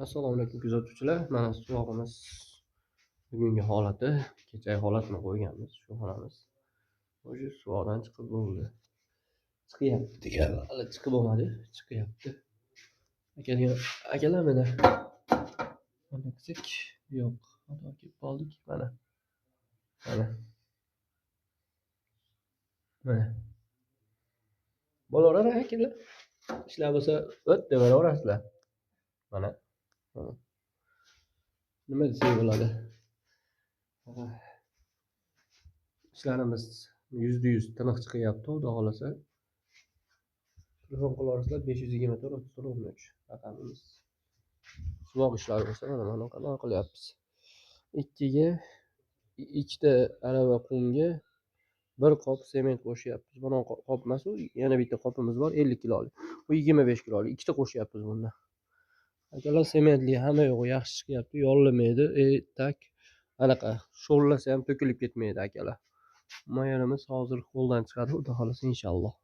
Assalomu alaykum kuzatuvchilar. Mana suvog'imiz bugungi holati, kechagi holatini qo'yganmiz. Shu xonamiz. O'sha suvog'dan chiqib bo'ldi. Chiqyapti degan, hali chiqib bo'lmadi, chiqyapti. Akalar mana qilsak, yo'q, xato kelib qoldik. Mana. Bo'laveradi akalar. Ishlar bo'lsa, o't demaverasizlar. Mana. Nima desak bo'ladi? İşlerimiz %100 tiniq chiqyapti, xudo xolasa. Telefon qilaverasizlar 524 33 13 raqamimiz. Suvog' ishlari bo'lsa mana bunaqa qilyapmiz. ikkita arava qumga bir qop sement qo'shyapmiz. Mana qop emas u, yana bitta qopimiz bor 50 kilolik. Bu 25 kilolik. Ikkita qo'shyapmiz bunda. Akalar sementli hamma yo'g'i yaxshi chiqyapti, yollamaydi. Tak anaqa sho'llasa ham to'kilib ketmaydi akalar. Moyarimiz hozir qo'ldan chiqadi, xudo xolasa inshaalloh.